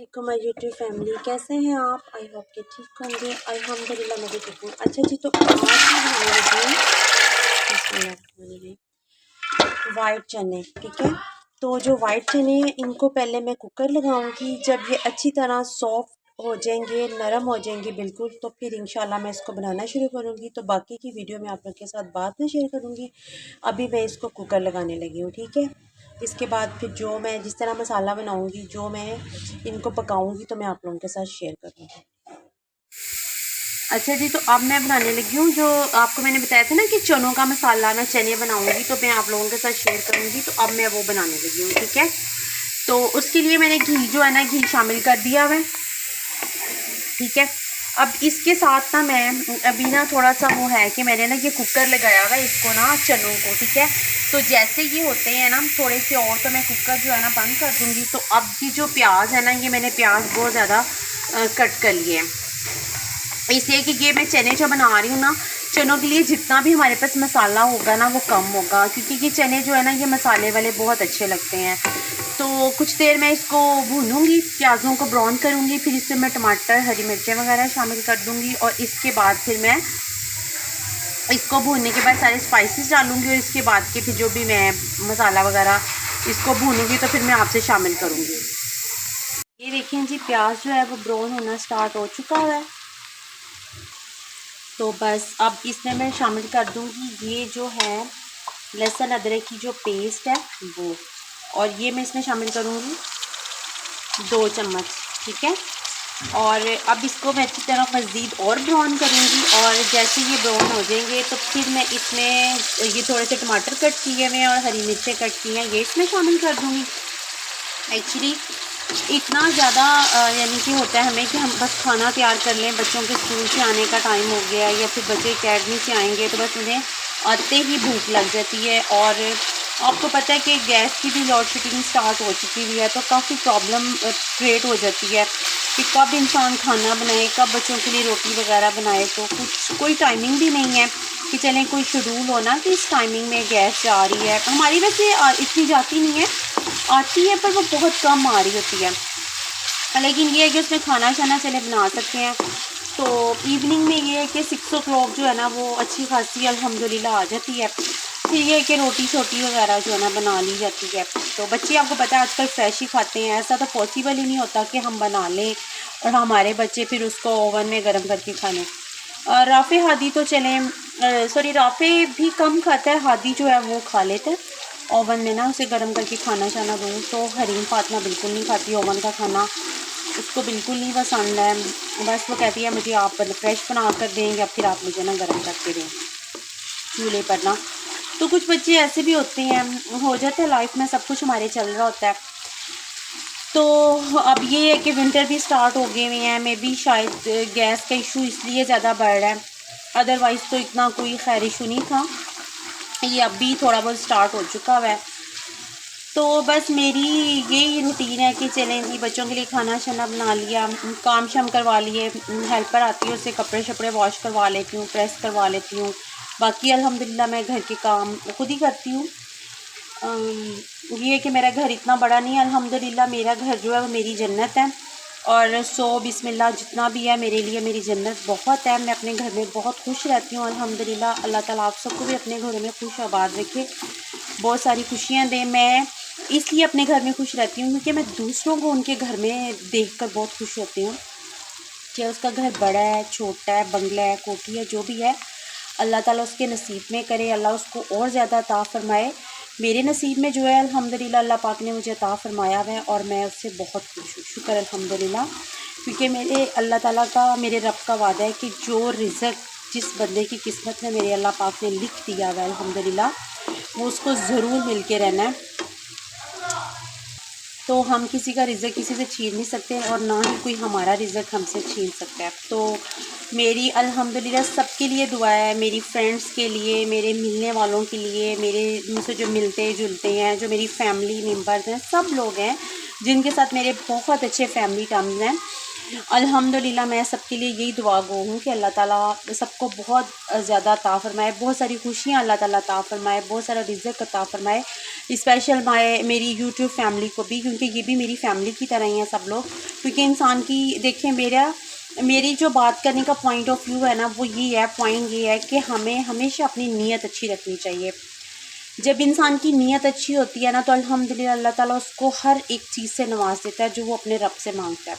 वालेकुम my YouTube family, कैसे हैं आप? आई होप कि ठीक होंगे। अल्हम्दुलिल्लाह मैं भी ठीक हूँ। अच्छा जी, तो आज मैं बनाने लगी हूँ वाइट चने। ठीक है, तो जो वाइट चने हैं इनको पहले मैं कुकर लगाऊंगी। जब ये अच्छी तरह सॉफ्ट हो जाएंगे, नरम हो जाएंगे बिल्कुल, तो फिर इंशाल्लाह मैं इसको बनाना शुरू करूँगी। तो बाकी की वीडियो मैं आप लोग के साथ बाद में शेयर करूँगी। अभी मैं इसको कुकर लगाने लगी हूँ। ठीक है, इसके बाद फिर जो मैं जिस तरह मसाला बनाऊंगी, जो मैं इनको पकाऊंगी, तो मैं आप लोगों के साथ शेयर करूँगी। अच्छा जी, तो अब मैं बनाने लगी हूँ जो आपको मैंने बताया था ना कि चनों का मसाला, मैं चने बनाऊंगी तो मैं आप लोगों के साथ शेयर करूँगी। तो अब मैं वो बनाने लगी हूँ। ठीक है, तो उसके लिए मैंने घी जो है ना, घी शामिल कर दिया हुआ है। ठीक है, अब इसके साथ ना मैं अभी ना थोड़ा सा वो है कि मैंने ना ये कुकर लगाया हुआ है इसको ना, चनों को। ठीक है, तो जैसे ये होते हैं ना थोड़े से और, तो मैं कुकर जो है ना बंद कर दूँगी। तो अब ये जो प्याज है ना, ये मैंने प्याज बहुत ज़्यादा कट कर लिए हैं, इसलिए कि ये मैं चने जो बना रही हूँ ना, चनों के लिए जितना भी हमारे पास मसाला होगा ना वो कम होगा, क्योंकि ये चने जो है ना ये मसाले वाले बहुत अच्छे लगते हैं। तो कुछ देर मैं इसको भूनूंगी, प्याज़ों को ब्राउन करूँगी, फिर इसमें मैं टमाटर, हरी मिर्चें वगैरह शामिल कर दूँगी। और इसके बाद फिर मैं इसको भूनने के बाद सारे स्पाइसेस डालूँगी, और इसके बाद के फिर जो भी मैं मसाला वगैरह इसको भूनूँगी तो फिर मैं आपसे शामिल करूँगी। ये देखिए जी, प्याज जो है वो ब्राउन होना स्टार्ट हो चुका है। तो बस अब इसमें मैं शामिल कर दूंगी ये जो है लहसुन अदरक की जो पेस्ट है वो, और ये मैं इसमें शामिल करूंगी 2 चम्मच। ठीक है, और अब इसको मैं अच्छी तरह मज़ीद और ब्राउन करूंगी, और जैसे ये ब्राउन हो जाएंगे तो फिर मैं इसमें ये थोड़े से टमाटर कट किए हुए हैं और हरी मिर्चें कट की हैं, ये इसमें शामिल कर दूंगी। एक्चुअली इतना ज़्यादा यानी कि होता है हमें कि हम बस खाना तैयार कर लें, बच्चों के स्कूल से आने का टाइम हो गया है या फिर बच्चे अकेडमी से आएंगे तो बस उन्हें आते ही भूख लग जाती है। और आपको पता है कि गैस की भी लोड शेडिंग स्टार्ट हो चुकी हुई है, तो काफ़ी प्रॉब्लम क्रिएट हो जाती है कि कब इंसान खाना बनाए, कब बच्चों के लिए रोटी वगैरह बनाए। तो कुछ कोई टाइमिंग भी नहीं है कि चलें कोई शेड्यूल होना कि इस टाइमिंग में गैस जा रही है। हमारी वैसे इतनी जाती नहीं है, आती है पर वो बहुत कम आ रही होती है, लेकिन ये है कि उसमें खाना शाना चले बना सकते हैं। तो इवनिंग में ये है कि 6 o'clock जो है ना वो अच्छी खासी अल्हम्दुलिल्लाह आ जाती है। फिर ये है कि रोटी छोटी वगैरह जो है ना बना ली जाती है। तो बच्चे आपको पता है आजकल फ्रेश ही खाते हैं, ऐसा तो पॉसिबल ही नहीं होता कि हम बना लें और हमारे बच्चे फिर उसको ओवन में गर्म करके खा लें। राफ़े हादी तो चलें, सॉरी राफ़े भी कम खाता है, हादी जो है वो खा लेता है ओवन में ना, उसे गर्म करके खाना शाना दूँ। तो हरीम फातिमा बिल्कुल नहीं खाती ओवन का खाना, उसको बिल्कुल नहीं पसंद है। बस वो कहती है मुझे आप फ्रेश बना कर दें या फिर आप मुझे ना गर्म करके दें चूल्हे पर ना। तो कुछ बच्चे ऐसे भी होते हैं, हो जाता है लाइफ में, सब कुछ हमारे चल रहा होता है। तो अब ये है कि विंटर भी स्टार्ट हो गए हुए हैं, मे बी शायद गैस का इशू इसलिए ज़्यादा बढ़ रहा है, अदरवाइज़ तो इतना कोई खैर इशू नहीं था। ये अब भी थोड़ा बहुत स्टार्ट हो चुका हुआ है। तो बस मेरी यही रूटीन है कि चलें जी, बच्चों के लिए खाना शाना बना लिया, काम शाम करवा लिए, हेल्पर आती है उससे कपड़े शपड़े वॉश करवा लेती हूँ, प्रेस करवा लेती हूँ। बाकी अल्हम्दुलिल्लाह मैं घर के काम खुद ही करती हूँ। ये है कि मेरा घर इतना बड़ा नहीं है, अल्हम्दुलिल्लाह मेरा घर जो है वो मेरी जन्नत है। और सो बिस्मिल्लाह जितना भी है मेरे लिए मेरी जन्नत बहुत है। मैं अपने घर में बहुत खुश रहती हूँ अल्हम्दुलिल्लाह। अल्लाह ताला आप सबको भी अपने घरों में खुश आबाद रखे, बहुत सारी खुशियाँ दें। मैं इसलिए अपने घर में खुश रहती हूँ क्योंकि मैं दूसरों को उनके घर में देखकर बहुत खुश होती हूँ कि उसका घर बड़ा है, छोटा है, बंगला है, कोठी है, जो भी है, अल्लाह ताला उसके नसीब में करे, अल्लाह उसको और ज़्यादा अता फ़रमाए। मेरे नसीब में जो है अल्हम्दुलिल्लाह अल्लाह पाक ने मुझे अता फ़रमाया है और मैं उससे बहुत खुश हूँ, शुक्र अल्हम्दुलिल्लाह। क्योंकि मेरे अल्लाह ताला का, मेरे रब का वादा है कि जो रिज़्क़ जिस बंदे की किस्मत में मेरे अल्लाह पाक ने लिख दिया हुआ है अल्हम्दुलिल्लाह, वो उसको ज़रूर मिल के रहना है। तो हम किसी का रिज़्क़ किसी से छीन नहीं सकते और ना ही कोई हमारा रिज़्क़ हमसे छीन सकता है। तो मेरी अल्हम्दुलिल्लाह सबके लिए दुआ है, मेरी फ्रेंड्स के लिए, मेरे मिलने वालों के लिए, मेरे मुझसे जो मिलते जुलते हैं, जो मेरी फैमिली मेम्बर्स हैं, सब लोग हैं जिनके साथ मेरे बहुत अच्छे फैमिली टर्म्स हैं। अल्हम्दुलिल्लाह मैं सबके लिए यही दुआ गो हूँ कि अल्लाह ताला सबको बहुत ज़्यादा अता फ़रमाए, बहुत सारी खुशियाँ अल्लाह ताला अता फ़रमाए, बहुत सारा रिज़्क़ अता फ़रमाए। स्पेशल मेरी यूट्यूब फैमिली को भी, क्योंकि ये भी मेरी फैमिली की तरह ही हैं सब लोग। क्योंकि इंसान की देखें, मेरी जो बात करने का पॉइंट ऑफ व्यू है ना, वो ये है, पॉइंट ये है कि हमें हमेशा अपनी नीयत अच्छी रखनी चाहिए। जब इंसान की नीयत अच्छी होती है ना, तो अल्हम्दुलिल्लाह अल्लाह ताला उसको हर एक चीज़ से नवाज देता है जो वो अपने रब से मांगता है।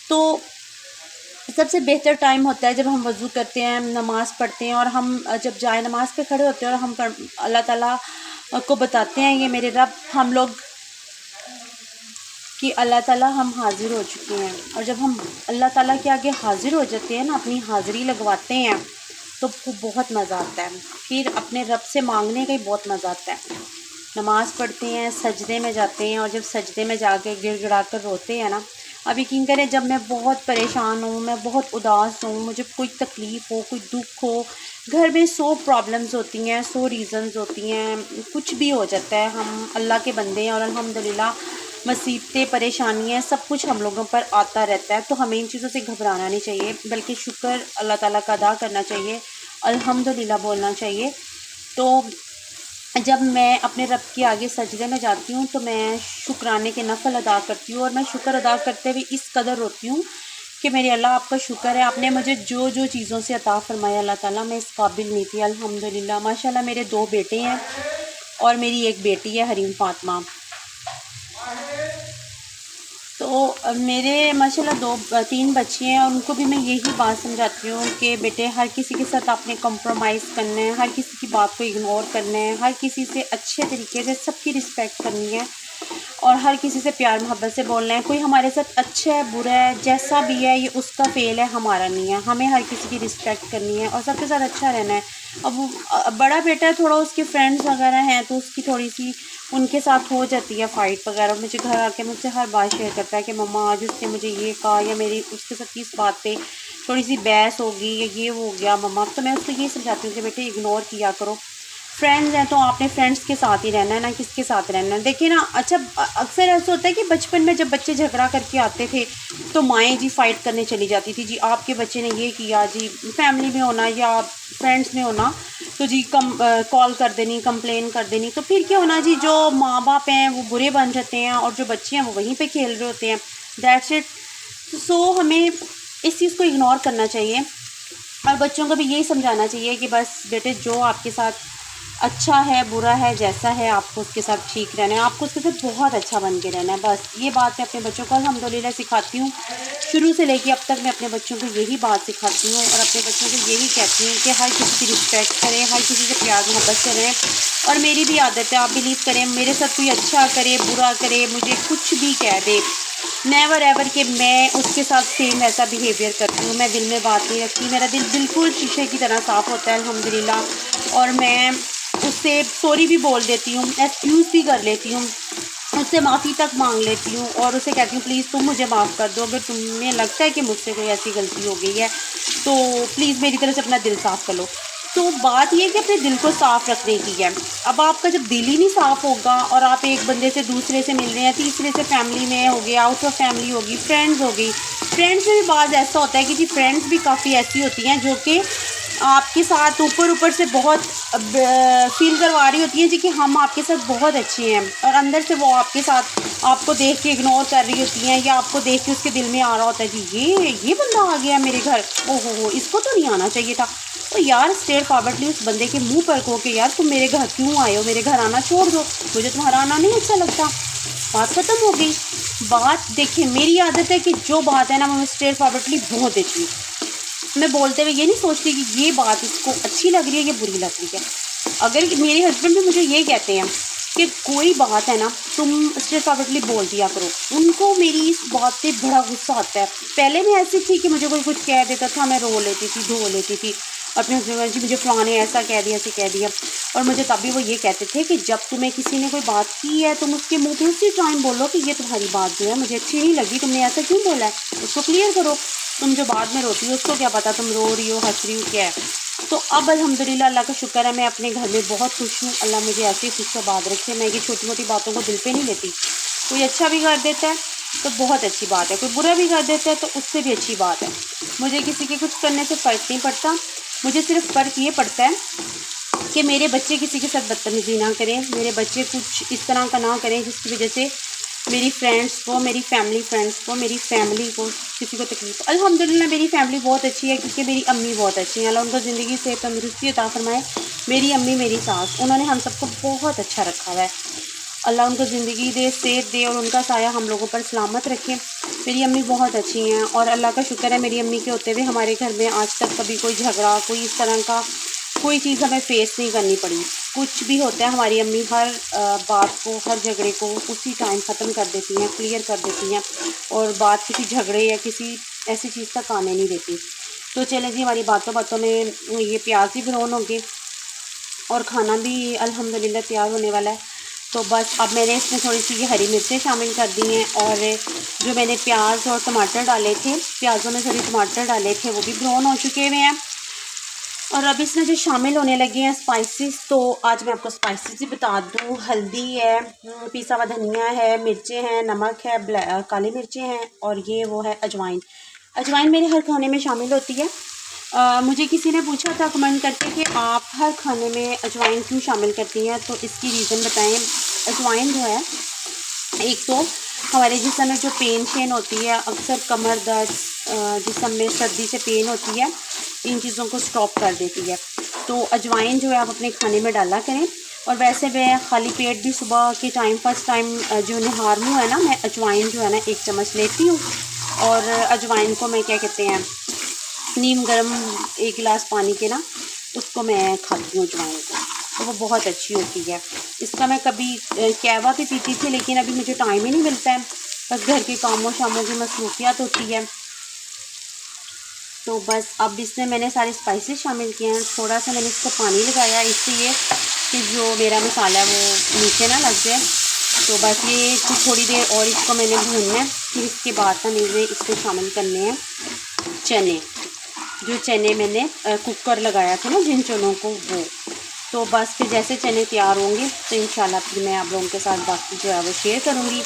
तो सबसे बेहतर टाइम होता है जब हम वज़ू करते हैं, नमाज़ पढ़ते हैं, और हम जब जाए नमाज़ पे खड़े होते हैं और हम अल्लाह ताला को बताते हैं, ये मेरे रब, हम लोग कि अल्लाह ताला हम हाज़िर हो चुके हैं। और जब हम अल्लाह ताला के आगे हाज़िर हो जाते हैं ना, अपनी हाज़िरी लगवाते हैं, तो वो बहुत मज़ा आता है। फिर अपने रब से मांगने का ही बहुत मज़ा आता है। नमाज़ पढ़ते हैं, सजदे में जाते हैं, और जब सजदे में जाके गिड़गिड़ा कर रोते हैं ना, अब यकीन करें, जब मैं बहुत परेशान हूँ, मैं बहुत उदास हूँ, मुझे कोई तकलीफ़ हो, कोई दुख हो, घर में 100 प्रॉब्लम्स होती हैं, 100 रीज़न्स होती हैं, कुछ भी हो जाता है, हम अल्लाह के बंदे हैं और अल्हम्दुलिल्लाह मुसीबतें, परेशानियाँ, सब कुछ हम लोगों पर आता रहता है। तो हमें इन चीज़ों से घबराना नहीं चाहिए, बल्कि शुक्र अल्लाह ताला का अदा करना चाहिए, अल्हम्दुलिल्लाह बोलना चाहिए। तो जब मैं अपने रब के आगे सजदे में जाती हूँ, तो मैं शुक्राने के नफ़ल अदा करती हूँ, और मैं शुक्र अदा करते हुए इस कदर रोती हूँ कि मेरे अल्लाह, आपका शुक्र है, आपने मुझे जो जो चीज़ों से अता फ़रमाया अल्लाह ताला, मैं इस काबिल नहीं थी। अल्हम्दुलिल्लाह माशाल्लाह मेरे 2 बेटे हैं और मेरी 1 बेटी है, हरीम फ़ातिमा। तो मेरे माशाल्लाह 3 बच्चे हैं, और उनको भी मैं यही बात समझाती हूँ कि बेटे, हर किसी के साथ आपने कॉम्प्रोमाइज़ करना है, हर किसी की बात को इग्नोर करना है, हर किसी से अच्छे तरीके से सबकी रिस्पेक्ट करनी है, और हर किसी से प्यार मोहब्बत से बोलना है। कोई हमारे साथ अच्छा है, बुरा है, जैसा भी है, ये उसका फ़ेल है, हमारा नहीं है। हमें हर किसी की रिस्पेक्ट करनी है और सबके साथ अच्छा रहना है। अब बड़ा बेटा है, थोड़ा उसके फ्रेंड्स वगैरह हैं, तो उसकी थोड़ी-सी उनके साथ हो जाती है फ़ाइट वगैरह। मुझे घर आके मुझसे हर बात शेयर करता है कि मम्मा, आज उसने मुझे ये कहा, या मेरी उसके साथ इस बात पे थोड़ी-सी बहस हो गई, या ये हो गया मम्मा। तो मैं उसको ये समझाती हूँ कि बेटे, इग्नोर किया करो। फ्रेंड्स हैं तो आपने फ्रेंड्स के साथ ही रहना है, ना किसके साथ रहना है। देखिए ना, अच्छा, अक्सर ऐसा होता है कि बचपन में जब बच्चे झगड़ा करके आते थे, तो माएँ जी फ़ाइट करने चली जाती थी, जी आपके बच्चे ने ये किया, जी फैमिली में होना या फ्रेंड्स में होना, तो जी कॉल कर देनी, कंप्लेन कर देनी। तो फिर क्या होना जी, जो माँ बाप हैं वो बुरे बन जाते हैं, और जो बच्चे हैं वो वहीं पे खेल रहे होते हैं। That's it. सो हमें इस चीज़ को इग्नोर करना चाहिए, और बच्चों को भी यही समझाना चाहिए कि बस बेटे, जो आपके साथ अच्छा है, बुरा है, जैसा है, आपको उसके साथ ठीक रहना है, आपको उसके साथ बहुत अच्छा बन के रहना है। बस ये बात मैं अपने बच्चों को अल्हम्दुलिल्लाह सिखाती हूँ। शुरू से लेके अब तक मैं अपने बच्चों को यही बात सिखाती हूँ, और अपने बच्चों को यही कहती हूँ कि हर किसी की रिस्पेक्ट करें, हर किसी से प्यार मोहब्बत से रहें। और मेरी भी आदत है, आप बिलीव करें, मेरे साथ कोई अच्छा करे, बुरा करे, मुझे कुछ भी कह दे, नेवर एवर कि मैं उसके साथ सेम ऐसा बिहेवियर करती हूँ। मैं दिल में बात नहीं रखती, मेरा दिल बिल्कुल शीशे की तरह साफ़ होता है अल्हम्दुलिल्लाह। और मैं उससे सॉरी भी बोल देती हूँ, एक्सक्यूज़ भी कर लेती हूँ, उससे माफ़ी तक मांग लेती हूँ, और उसे कहती हूँ, प्लीज़ तुम मुझे माफ़ कर दो, अगर तुम्हें लगता है कि मुझसे कोई ऐसी गलती हो गई है, तो प्लीज़ मेरी तरफ से अपना दिल साफ़ कर लो। तो बात ये है कि अपने दिल को साफ़ रखने की है। अब आपका जब दिल ही नहीं साफ़ होगा, और आप एक बंदे से दूसरे से मिल रहे हैं, तीसरे से फैमिली में हो गया, आउट ऑफ फैमिली होगी, फ्रेंड्स हो गई। फ्रेंड्स में भी बाज़ ऐसा होता है कि जी फ्रेंड्स भी काफ़ी ऐसी होती हैं जो कि आपके साथ ऊपर से बहुत फ़ील करवा रही होती हैं जी कि हम आपके साथ बहुत अच्छे हैं, और अंदर से वो आपके साथ आपको देख के इग्नोर कर रही होती हैं, या आपको देख के उसके दिल में आ रहा होता है जी ये बंदा आ गया मेरे घर, ओहो हो, इसको तो नहीं आना चाहिए था। तो यार, स्ट्रेट फॉरवर्डली उस बंदे के मुंह पर कहो कि यार, तुम मेरे घर क्यों आए हो, मेरे घर आना छोड़ दो, मुझे तुम्हारा आना नहीं अच्छा लगता। बात ख़त्म हो गई। बात देखिए, मेरी आदत है कि जो बात है ना, मैं स्ट्रेट फॉरवर्डली बोल देती हूँ। मैं बोलते हुए ये नहीं सोचती कि ये बात इसको अच्छी लग रही है या बुरी लग रही है। अगर मेरे हस्बैंड भी मुझे ये कहते हैं कि कोई बात है ना, तुम स्ट्रेट फॉरवर्डली बोल दिया करो, उनको मेरी इस बात पे बड़ा गुस्सा आता है। पहले मैं ऐसी थी कि मुझे कोई कुछ कह देता था, मैं रो लेती थी, धो लेती थी, अपने हस्बैंड जी मुझे फलाने ने ऐसा कह दिया, ऐसे कह दिया। और मुझे तभी वो ये कहते थे कि जब तुम्हें किसी ने कोई बात की है, तुम उसके मुँह पे उसी टाइम बोलो कि ये तुम्हारी बात जो है मुझे अच्छी नहीं लगी, तुमने ऐसा क्यों बोला है, उसको क्लियर करो। तुम जो बाद में रोती हो, उसको क्या पता तुम रो रही हो, हंस रही हो, क्या है। तो अब अल्हम्दुलिल्लाह अल्लाह का शुक्र है, मैं अपने घर में बहुत खुश हूँ। अल्लाह मुझे ऐसे ही खुश आबाद रखे। मैं ये छोटी मोटी बातों को दिल पे नहीं लेती, कोई अच्छा भी कर देता है तो बहुत अच्छी बात है। कोई बुरा भी कर देता है तो उससे भी अच्छी बात है। मुझे किसी के कुछ करने से फ़र्क नहीं पड़ता, मुझे सिर्फ फ़र्क ये पड़ता है कि मेरे बच्चे किसी के साथ बदतमीज़ी ना करें, मेरे बच्चे कुछ इस तरह का ना करें जिसकी वजह से मेरी फ्रेंड्स को, मेरी फ्रेंड्स को, मेरी फैमिली को किसी को तकलीफ। अल्हम्दुलिल्लाह मेरी फैमिली बहुत अच्छी है, क्योंकि मेरी अम्मी बहुत अच्छी हैं। अल्लाह उनको ज़िंदगी से तंदुरुस्ती अता फ़रमाए। मेरी अम्मी, मेरी सास, उन्होंने हम सबको बहुत अच्छा रखा हुआ है। अल्लाह उनको ज़िंदगी दे, सेहत दे और उनका साया हम लोगों पर सलामत रखे। मेरी अम्मी बहुत अच्छी हैं और अल्लाह का शुक्र है मेरी अम्मी के होते हुए हमारे घर में आज तक कभी कोई झगड़ा, कोई इस तरह का कोई चीज़ हमें फ़ेस नहीं करनी पड़ी। कुछ भी होता है हमारी अम्मी हर बात को, हर झगड़े को उसी टाइम ख़त्म कर देती हैं, क्लियर कर देती हैं और बात किसी झगड़े या किसी ऐसी चीज़ तक आने नहीं देती। तो चलें जी, हमारी बातों बातों में ये प्याज भी ब्राउन हो गए और खाना भी अल्हम्दुलिल्लाह तैयार होने वाला है। तो बस अब मैंने इसमें थोड़ी सी ये हरी मिर्चें शामिल कर दी हैं और जो मैंने प्याज और टमाटर डाले थे, प्याज़ों में थोड़े टमाटर डाले थे, वो भी ब्राउन हो चुके हुए हैं। और अब इसमें जो शामिल होने लगे हैं स्पाइसेस, तो आज मैं आपको स्पाइसेस ही बता दूँ। हल्दी है, पिसा हुआ धनिया है, मिर्चें हैं, नमक है, काली मिर्चें हैं और ये वो है अजवाइन। अजवाइन मेरे हर खाने में शामिल होती है। मुझे किसी ने पूछा था कमेंट करके कि आप हर खाने में अजवाइन क्यों शामिल करती हैं, तो इसकी रीज़न बताएं। अजवाइन जो है, एक तो हमारे जिस्म में जो पेन शेन होती है, अक्सर कमर दर्द, जिस्म में सर्दी से पेन होती है, इन चीज़ों को स्टॉप कर देती है। तो अजवाइन जो है आप अपने खाने में डाला करें। और वैसे मैं खाली पेट भी सुबह के टाइम फर्स्ट टाइम जो निहार मुँह है ना, मैं अजवाइन जो है ना 1 चम्मच लेती हूँ और अजवाइन को मैं क्या कहते हैं, नीम गर्म 1 गिलास पानी के ना उसको मैं खाती हूँ अजवाइन को, तो वो बहुत अच्छी होती है। इसका मैं कभी कहवा भी पीती थी, लेकिन अभी मुझे टाइम ही नहीं मिलता है, बस घर के कामों शामों की मसरूफियत होती है। तो बस अब इसमें मैंने सारे स्पाइसेस शामिल किए हैं। थोड़ा सा मैंने इसको पानी लगाया इसलिए कि जो मेरा मसाला है वो नीचे ना लग जाए। तो बस ये थोड़ी देर और इसको मैंने भूनना है। फिर इसके बाद ना मुझे इसमें शामिल करने हैं चने, जो चने मैंने कुकर लगाया था ना जिन चनों को, वो। तो बस फिर जैसे चने तैयार होंगे तो इंशाल्लाह फिर मैं आप लोगों के साथ बाकी जो है वो शेयर करूँगी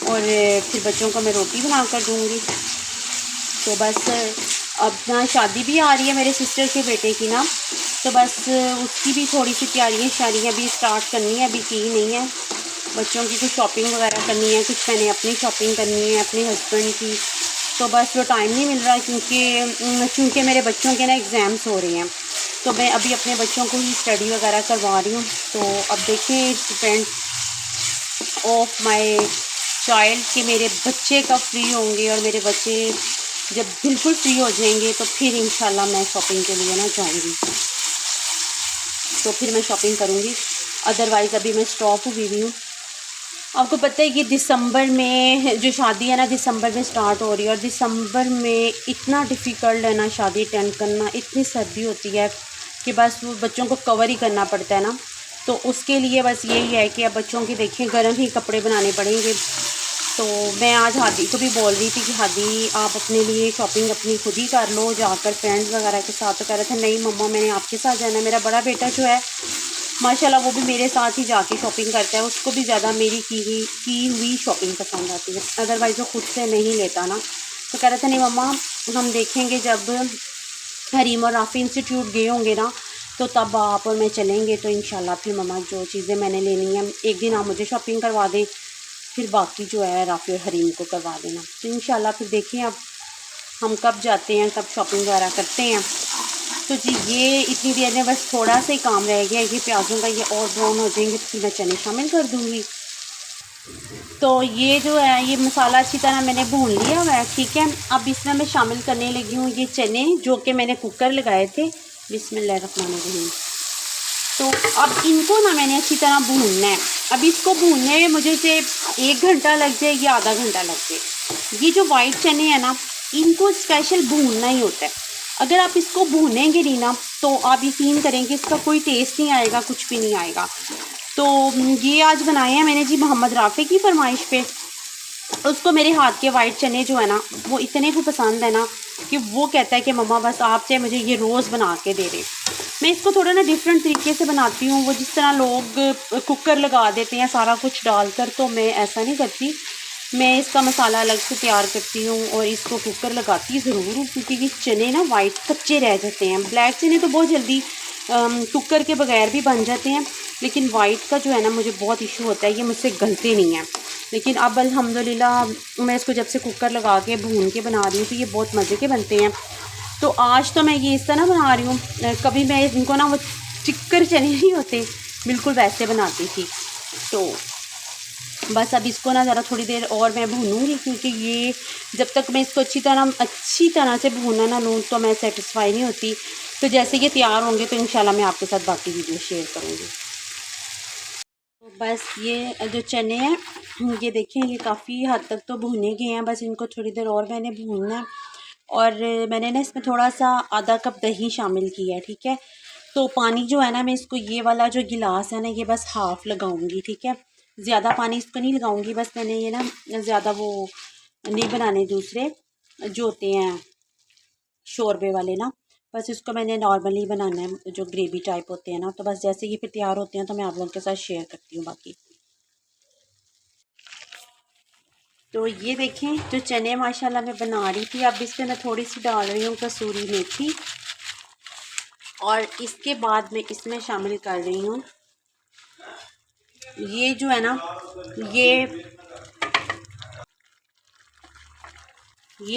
और फिर बच्चों को मैं रोटी बना कर दूँगी। तो बस अब ना शादी भी आ रही है मेरे सिस्टर के बेटे की ना, तो बस उसकी भी थोड़ी सी तैयारियाँ शारियाँ भी स्टार्ट करनी है, अभी की नहीं है। बच्चों की कुछ शॉपिंग वगैरह करनी है, कुछ मैंने अपनी शॉपिंग करनी है, अपने हस्बैंड की। तो बस वो टाइम नहीं मिल रहा क्योंकि मेरे बच्चों के ना एग्ज़ाम्स हो रहे हैं, तो मैं अभी अपने बच्चों को ही स्टडी वगैरह करवा रही हूँ। तो अब देखिए it's depend of my child कि मेरे बच्चे कब फ्री होंगे, और मेरे बच्चे जब बिल्कुल फ्री हो जाएंगे तो फिर इंशाल्लाह मैं शॉपिंग के लिए ना जाऊँगी, तो फिर मैं शॉपिंग करूँगी। अदरवाइज़ अभी मैं स्टॉप हुई हुई हूँ। आपको पता है कि दिसंबर में जो शादी है ना, दिसंबर में स्टार्ट हो रही है और दिसंबर में इतना डिफ़िकल्ट है ना शादी अटेंड करना, इतनी सर्दी होती है कि बस वो बच्चों को कवर ही करना पड़ता है ना। तो उसके लिए बस यही है कि अब बच्चों के देखें गर्म ही कपड़े बनाने पड़ेंगे। तो मैं आज हादी को भी बोल रही थी कि हादी आप अपने लिए शॉपिंग अपनी खुद ही कर लो जाकर फ्रेंड्स वगैरह के साथ। तो कह रहे थे नहीं मम्मा मैंने आपके साथ जाना है। मेरा बड़ा बेटा जो है माशाल्लाह वो भी मेरे साथ ही जाके शॉपिंग करता है, उसको भी ज़्यादा मेरी की हुई शॉपिंग पसंद आती है, अदरवाइज़ वो खुद से नहीं लेता ना। तो कह रहे थे नहीं मम्मा हम देखेंगे जब हरीम और राफ़ी इंस्टीट्यूट गए होंगे ना, तो तब आप और मैं चलेंगे, तो इंशाल्लाह फिर मम्मा जो चीज़ें मैंने लेनी है एक दिन आप मुझे शॉपिंग करवा दें, फिर बाकी जो है राफ़ी और हरीम को करवा देना। तो इंशाल्लाह फिर देखिए अब हम कब जाते हैं, कब शॉपिंग वगैरह करते हैं। तो जी ये इतनी देर में बस थोड़ा सा ही काम रह गया, ये प्याज़ों का ये और ब्राउन हो जाएंगे तो फिर मैं चने शामिल कर दूँगी। तो ये जो है ये मसाला अच्छी तरह मैंने भून लिया हुआ है, ठीक है। अब इसमें मैं शामिल करने लगी हूँ ये चने जो कि मैंने कुकर लगाए थे। बिस्मिल्लाहिर्रहमानिर्रहीम। तो अब इनको ना मैंने अच्छी तरह भूनना है। अब इसको भूनने में मुझे से 1 घंटा लग जाए या आधा घंटा लग जाए। ये जो वाइट चने हैं ना, इनको स्पेशल भूनना ही होता है। अगर आप इसको भूनेंगे नहीं ना तो आप यकीन करेंगे इसका कोई टेस्ट नहीं आएगा, कुछ भी नहीं आएगा। तो ये आज बनाए हैं मैंने जी मोहम्मद राफ़ी की फरमाइश पे। उसको मेरे हाथ के वाइट चने जो है ना वो इतने को पसंद है ना कि वो कहता है कि मम्मा बस आप चाहे मुझे ये रोज़ बना के दे दें। मैं इसको थोड़ा ना डिफरेंट तरीके से बनाती हूँ, वो जिस तरह लोग कुकर लगा देते हैं सारा कुछ डालकर, तो मैं ऐसा नहीं करती। मैं इसका मसाला अलग से तैयार करती हूँ और इसको कुकर लगाती ज़रूर हूँ, क्योंकि ये चने ना वाइट कच्चे रह जाते हैं। ब्लैक चने तो बहुत जल्दी कुकर के बगैर भी बन जाते हैं, लेकिन वाइट का जो है ना मुझे बहुत इशू होता है, ये मुझसे गलते नहीं हैं। लेकिन अब अल्हम्दुलिल्लाह मैं इसको जब से कुकर लगा के भून के बना रही हूँ तो ये बहुत मज़े के बनते हैं। तो आज तो मैं ये इस तरह बना रही हूँ, कभी मैं इनको ना वो चिक्कर चने नहीं होते, बिल्कुल वैसे बनाती थी। तो बस अब इसको ना ज़रा थोड़ी देर और मैं भूनूंगी, क्योंकि ये जब तक मैं इसको अच्छी तरह से भूना ना लूँ तो मैं सेटिस्फाई नहीं होती। तो जैसे ये तैयार होंगे तो इंशाल्लाह मैं आपके साथ बाकी वीडियो शेयर करूँगी। तो बस ये जो चने हैं ये देखें, ये काफ़ी हद तक तो भुने गए हैं, बस इनको थोड़ी देर और मैंने भूनना है। और मैंने ना इसमें थोड़ा सा आधा कप दही शामिल किया है, ठीक है। तो पानी जो है ना, मैं इसको ये वाला जो गिलास है ना, ये बस हाफ़ लगाऊंगी, ठीक है। ज़्यादा पानी इसको नहीं लगाऊंगी, बस मैंने ये ना ज़्यादा वो नहीं बनाने दूसरे जो होते हैं शोरबे वाले ना, बस इसको मैंने नॉर्मली बनाना है, जो ग्रेवी टाइप होते हैं ना। तो बस जैसे ये फिर तैयार होते हैं तो मैं आप लोगों के साथ शेयर करती हूँ बाकी। तो ये देखें जो चने माशाल्लाह मैं बना रही थी, अब इसमें मैं थोड़ी सी डाल रही हूँ कसूरी मेथी, और इसके बाद मैं इसमें शामिल कर रही हूँ ये जो है ना, ये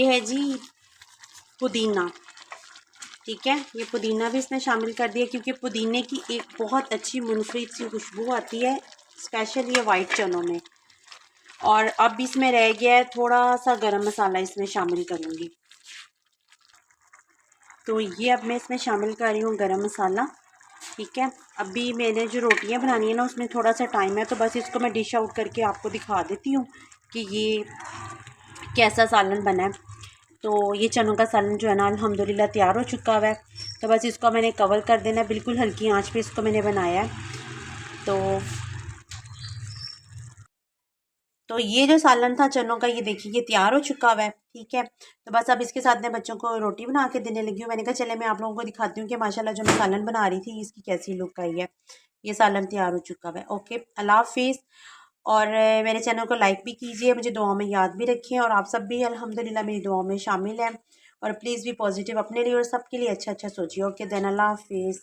है जी पुदीना, ठीक है। ये पुदीना भी इसमें शामिल कर दिया, क्योंकि पुदीने की एक बहुत अच्छी मुनफरिद सी खुशबू आती है, स्पेशल ये वाइट चनों में। और अब इसमें रह गया है थोड़ा सा गरम मसाला, इसमें शामिल करूँगी। तो ये अब मैं इसमें शामिल कर रही हूँ गरम मसाला, ठीक है। अभी मैंने जो रोटियां बनानी है ना, उसमें थोड़ा सा टाइम है, तो बस इसको मैं डिश आउट करके आपको दिखा देती हूँ कि ये कैसा सालन बना है। तो ये चनों का सालन जो है ना अल्हम्दुलिल्लाह तैयार हो चुका हुआ है। तो बस इसको मैंने कवर कर देना है, बिल्कुल हल्की आंच पे इसको मैंने बनाया है। तो तो ये जो सालन था चनों का, ये देखिए ये तैयार हो चुका हुआ है, ठीक है। तो बस अब इसके साथ मैं बच्चों को रोटी बना के देने लगी हूँ। मैंने कहा चले मैं आप लोगों को दिखाती हूँ कि माशाल्लाह जो मैं सालन बना रही थी इसकी कैसी लुक आई है। ये सालन तैयार हो चुका हुआ है। ओके, अल्लाह हाफिज़। और मेरे चैनल को लाइक भी कीजिए, मुझे दुआओं में याद भी रखिए, और आप सब भी अल्हम्दुलिल्लाह मेरी दुआओं में शामिल हैं। और प्लीज़ भी पॉजिटिव अपने लिए और सबके लिए अच्छा अच्छा सोचिए। ओके देन, अल्लाह हाफिज़।